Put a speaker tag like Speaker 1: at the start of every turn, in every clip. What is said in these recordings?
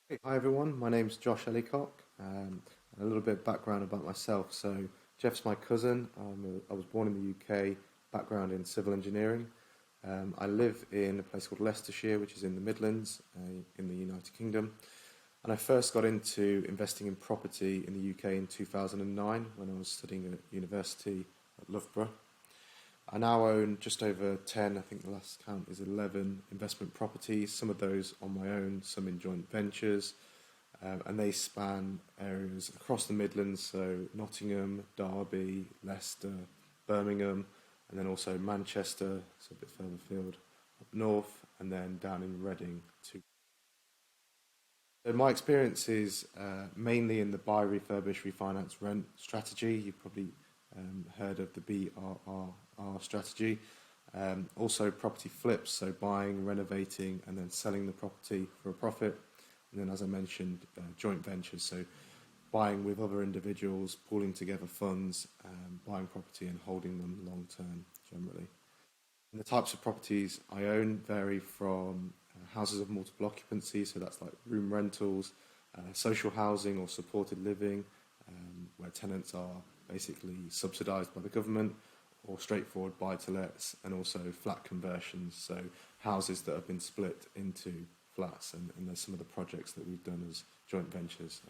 Speaker 1: Hi everyone, my name's Josh Ellicock. And a little bit of background about myself. So Jeff's my cousin. I was born in the UK, background in civil engineering. I live in a place called Leicestershire, which is in the Midlands, in the United Kingdom. And I first got into investing in property in the UK in 2009 when I was studying at university at Loughborough. I now own just over 10, I think the last count is 11 investment properties, some of those on my own, some in joint ventures, and they span areas across the Midlands, so Nottingham, Derby, Leicester, Birmingham, and then also Manchester, so a bit further afield, up north, and then down in Reading too. So my experience is mainly in the buy, refurbish, refinance, rent strategy. You've probably heard of the BRRR strategy. Also property flips, so buying, renovating, and then selling the property for a profit. And then, as I mentioned, joint ventures, so buying with other individuals, pooling together funds, buying property and holding them long term generally. And the types of properties I own vary from houses of multiple occupancy, so that's like room rentals, social housing or supported living, where tenants are basically subsidised by the government, or straightforward buy-to-lets, and also flat conversions, so houses that have been split into flats, and there's some of the projects that we've done as joint ventures.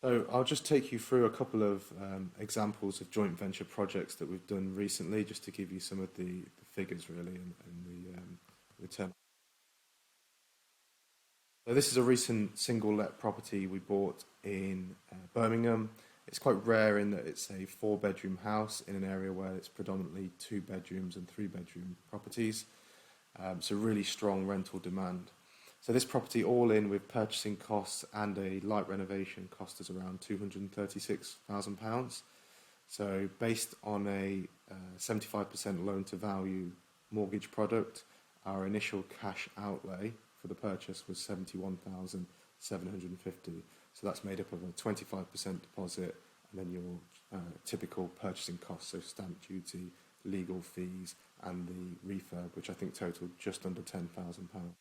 Speaker 1: So I'll just take you through a couple of examples of joint venture projects that we've done recently, just to give you some of the figures really and the return. So this is a recent single let property we bought in Birmingham. It's quite rare in that it's a four-bedroom house in an area where it's predominantly two bedrooms and three-bedroom properties. So really strong rental demand. So this property all in with purchasing costs and a light renovation cost us around £236,000. So based on a 75% loan to value mortgage product, our initial cash outlay for the purchase was 71,750. So that's made up of a 25% deposit and then your typical purchasing costs, so stamp duty, legal fees, and the refurb, which I think totaled just under £10,000.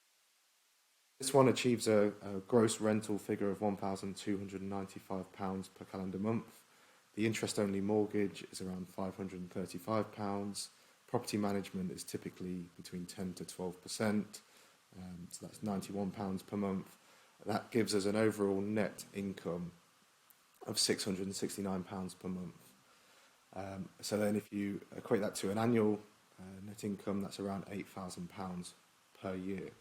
Speaker 1: This one achieves a gross rental figure of £1,295 per calendar month. The interest-only mortgage is around £535. Property management is typically between 10 to 12%, so that's £91 per month. That gives us an overall net income of £669 per month. So then if you equate that to an annual net income, that's around £8,000 per year.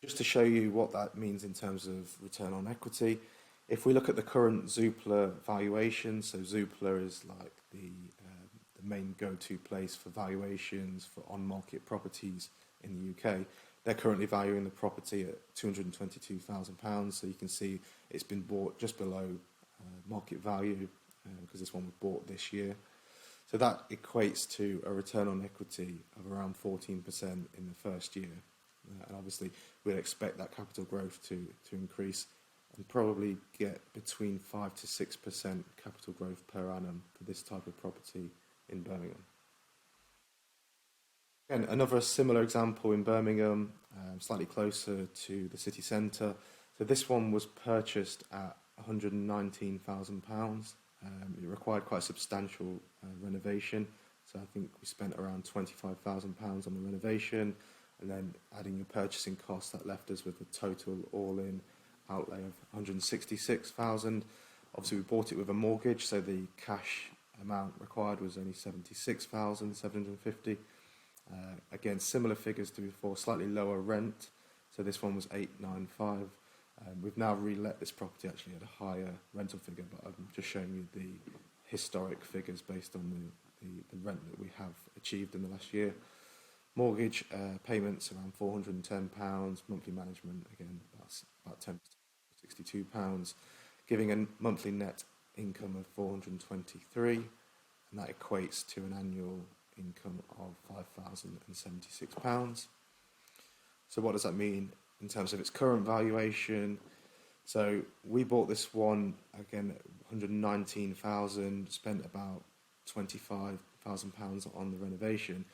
Speaker 1: Just to show you what that means in terms of return on equity, if we look at the current Zoopla valuation, so Zoopla is like the main go-to place for valuations for on-market properties in the UK. They're currently valuing the property at £222,000, so you can see it's been bought just below market value because this one was bought this year. So that equates to a return on equity of around 14% in the first year. And obviously, we'd expect that capital growth to increase and probably get between 5 to 6% capital growth per annum for this type of property in Birmingham. Again, another similar example in Birmingham, slightly closer to the city centre. So this one was purchased at £119,000. It required quite a substantial renovation. So I think we spent around £25,000 on the renovation, and then adding your purchasing costs, that left us with a total all-in outlay of 166,000. Obviously, we bought it with a mortgage, so the cash amount required was only 76,750. Again, similar figures to before, slightly lower rent. So this one was 895. We've now relet this property actually at a higher rental figure, but I'm just showing you the historic figures based on the rent that we have achieved in the last year. Mortgage payments around £410, monthly management again that's about 10%, £62, giving a monthly net income of 423, and that equates to an annual income of £5,076. So what does that mean in terms of its current valuation? So we bought this one again at 119,000, spent about £25,000 on the renovation.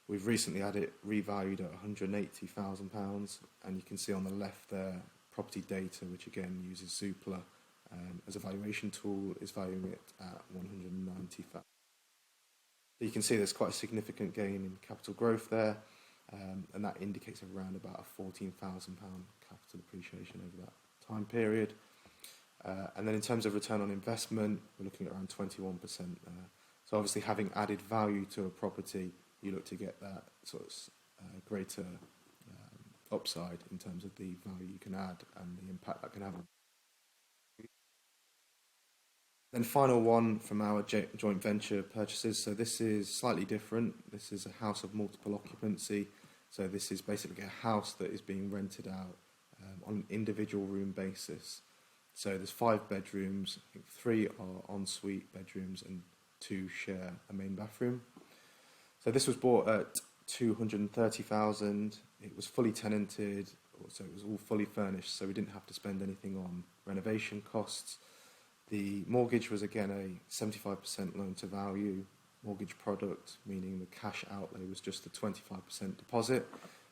Speaker 1: We've recently had it revalued at £180,000, and you can see on the left there, property data, which again uses Zoopla as a valuation tool, is valuing it at £190,000. So you can see there's quite a significant gain in capital growth there, and that indicates around about a £14,000 capital appreciation over that time period. And then in terms of return on investment, we're looking at around 21% there. So obviously having added value to a property, you look to get that sort of greater upside in terms of the value you can add and the impact that can have on. Then final one from our joint venture purchases. So this is slightly different. This is a house of multiple occupancy. So this is basically a house that is being rented out on an individual room basis. So there's 5 bedrooms, I think 3 are ensuite bedrooms and 2 share a main bathroom. So this was bought at £230,000. It was fully tenanted, so it was all fully furnished, so we didn't have to spend anything on renovation costs. The mortgage was again a 75% loan to value mortgage product, meaning the cash outlay was just the 25% deposit,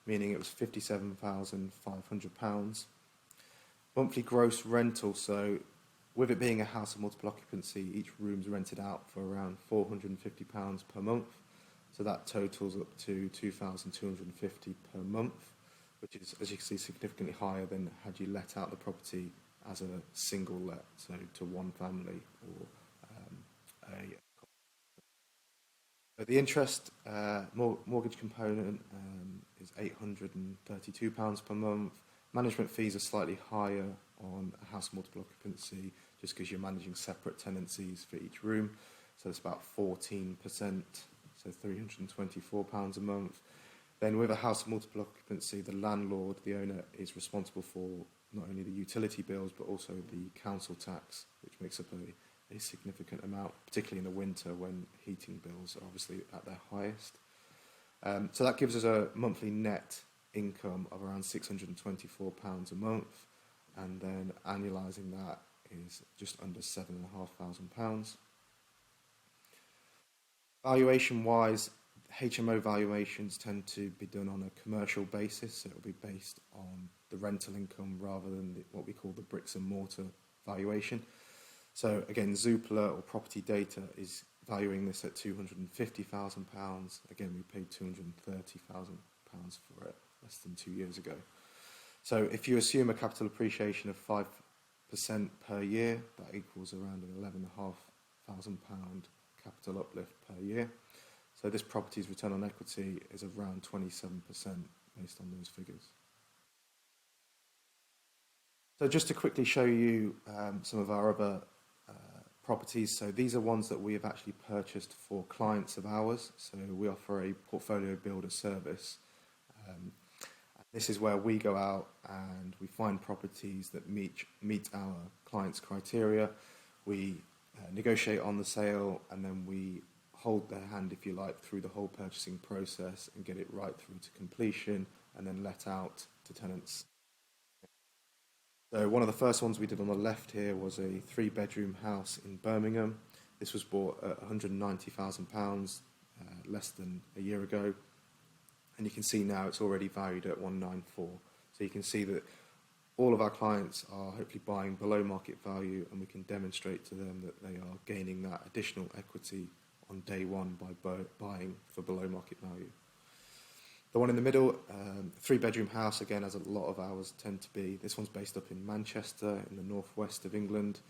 Speaker 1: meaning it was £57,500. Monthly gross rental, so with it being a house of multiple occupancy, each room's rented out for around £450 per month. So that totals up to £2,250 per month, which is, as you can see, significantly higher than had you let out the property as a single let, so to one family or the interest mortgage component is £832 per month. Management fees are slightly higher on a house of multiple occupancy just because you're managing separate tenancies for each room. So it's about 14%, so £324 a month. Then with a house of multiple occupancy, the landlord, the owner, is responsible for not only the utility bills but also the council tax, which makes up a significant amount, particularly in the winter when heating bills are obviously at their highest. So that gives us a monthly net income of around £624 a month, and then annualising that is just under £7,500. Valuation-wise, HMO valuations tend to be done on a commercial basis, so it will be based on the rental income rather than what we call the bricks and mortar valuation. So again, Zoopla or Property Data is valuing this at £250,000. Again, we paid £230,000 for it less than 2 years ago. So if you assume a capital appreciation of 5% per year, that equals around an £11,500 capital uplift per year. So this property's return on equity is around 27% based on those figures. So just to quickly show you some of our other properties. So these are ones that we have actually purchased for clients of ours. So we offer a portfolio builder service. This is where we go out and we find properties that meet our clients' criteria. We negotiate on the sale, and then we hold their hand, if you like, through the whole purchasing process and get it right through to completion and then let out to tenants. So one of the first ones we did on the left here was a 3-bedroom house in Birmingham. This was bought at £190,000 less than a year ago. And you can see now it's already valued at £194,000. So you can see that all of our clients are hopefully buying below market value, and we can demonstrate to them that they are gaining that additional equity on day one by buying for below market value. The one in the middle, 3-bedroom house, again, as a lot of ours tend to be. This one's based up in Manchester, in the northwest of England.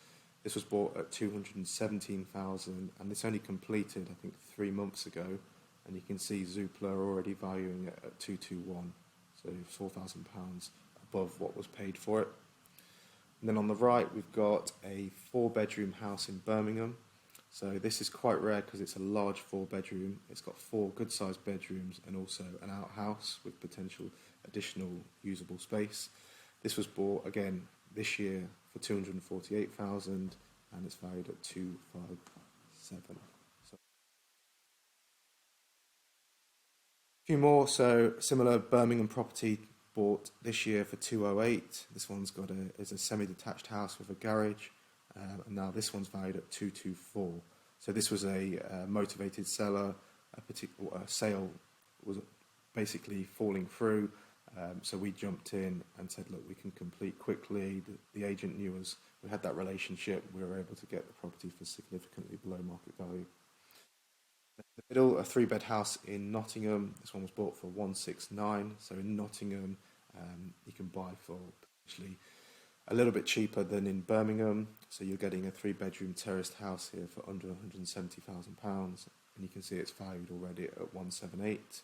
Speaker 1: This was bought at £217,000, and this only completed, I think, 3 months ago. And you can see Zoopla are already valuing it at £221,000, so £4,000 above what was paid for it. And then on the right, we've got a 4-bedroom house in Birmingham. So this is quite rare because it's a large 4-bedroom. It's got 4 good-sized bedrooms and also an outhouse with potential additional usable space. This was bought again this year for £248,000, and it's valued at £257,000. So a few more. So similar Birmingham property bought this year for £208,000. This one's got is a semi-detached house with a garage. And now this one's valued at £224,000. So this was a motivated seller. A sale was basically falling through. So we jumped in and said, look, we can complete quickly. The agent knew us. We had that relationship. We were able to get the property for significantly below market value. The middle, a 3-bed house in Nottingham. This one was bought for 169. So in Nottingham, you can buy for potentially a little bit cheaper than in Birmingham. So you're getting a 3-bedroom terraced house here for under £170,000. And you can see it's valued already at 178.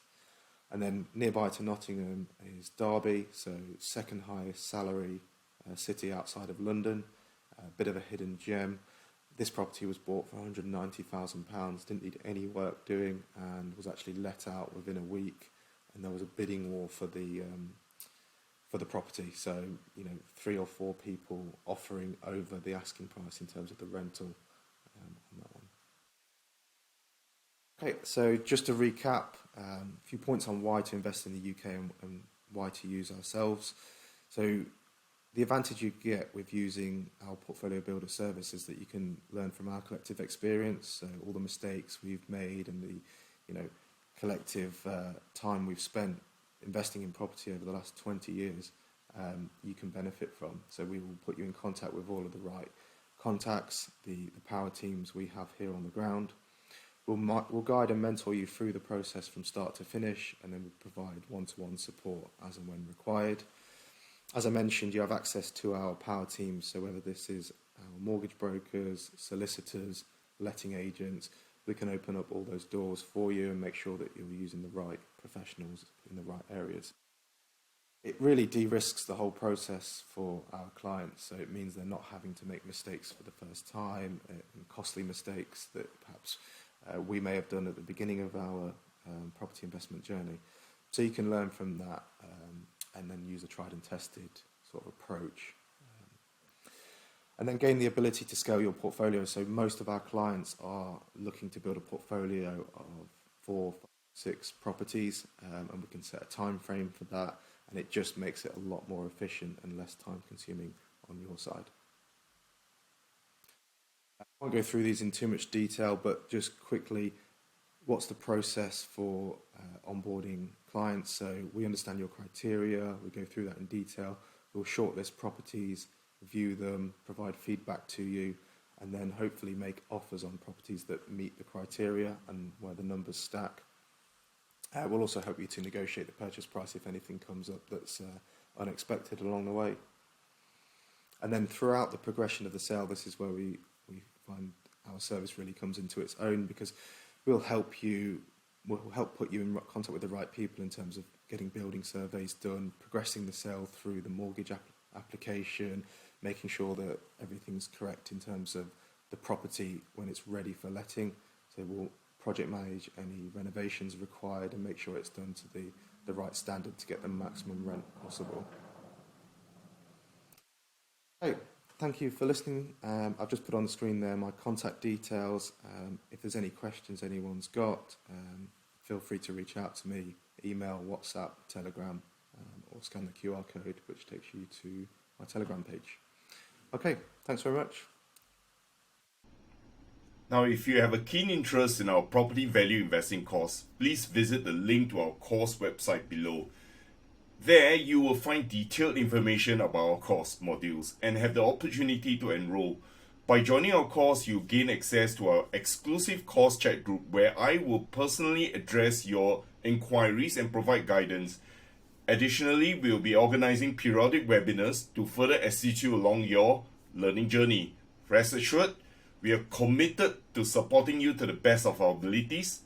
Speaker 1: And then nearby to Nottingham is Derby, so second highest salary city outside of London, a bit of a hidden gem. This property was bought for £190,000, didn't need any work doing, and was actually let out within a week. And there was a bidding war for the property, so 3 or 4 people offering over the asking price in terms of the rental on that one. Okay, so just to recap, a few points on why to invest in the UK and why to use ourselves. So the advantage you get with using our portfolio builder service is that you can learn from our collective experience, so all the mistakes we've made and the collective time we've spent investing in property over the last 20 years, you can benefit from. So we will put you in contact with all of the right contacts, the power teams we have here on the ground. We'll guide and mentor you through the process from start to finish, and then we'll provide one-to-one support as and when required. As I mentioned, you have access to our power teams, so whether this is our mortgage brokers, solicitors, letting agents, we can open up all those doors for you and make sure that you're using the right professionals in the right areas. It really de-risks the whole process for our clients, so it means they're not having to make mistakes for the first time, and costly mistakes that perhaps we may have done at the beginning of our property investment journey. So you can learn from that and then use a tried and tested sort of approach. And then gain the ability to scale your portfolio. So most of our clients are looking to build a portfolio of 4, 5, 6 properties, and we can set a time frame for that, and it just makes it a lot more efficient and less time consuming on your side. I won't go through these in too much detail, but just quickly, what's the process for onboarding clients? So we understand your criteria, we go through that in detail, we'll shortlist properties, review them, provide feedback to you, and then hopefully make offers on properties that meet the criteria and where the numbers stack. We'll also help you to negotiate the purchase price if anything comes up that's unexpected along the way. And then throughout the progression of the sale, this is where we find our service really comes into its own, because we'll help put you in contact with the right people in terms of getting building surveys done, progressing the sale through the mortgage application, making sure that everything's correct in terms of the property when it's ready for letting. So we'll project manage any renovations required and make sure it's done to the right standard to get the maximum rent possible. Okay, thank you for listening. I've just put on the screen there my contact details. If there's any questions anyone's got, feel free to reach out to me, email, WhatsApp, Telegram, or scan the QR code which takes you to my Telegram page. Okay, thanks very much.
Speaker 2: Now, if you have a keen interest in our property value investing course, please visit the link to our course website below. There, you will find detailed information about our course modules and have the opportunity to enroll. By joining our course, you gain access to our exclusive course chat group where I will personally address your inquiries and provide guidance. Additionally, we will be organizing periodic webinars to further assist you along your learning journey. Rest assured, we are committed to supporting you to the best of our abilities.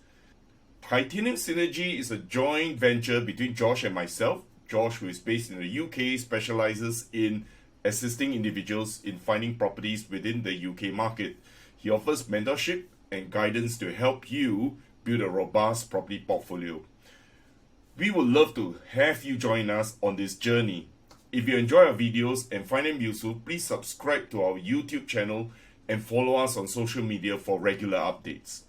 Speaker 2: Titanium Synergy is a joint venture between Josh and myself. Josh, who is based in the UK, specializes in assisting individuals in finding properties within the UK market. He offers mentorship and guidance to help you build a robust property portfolio. We would love to have you join us on this journey. If you enjoy our videos and find them useful, please subscribe to our YouTube channel and follow us on social media for regular updates.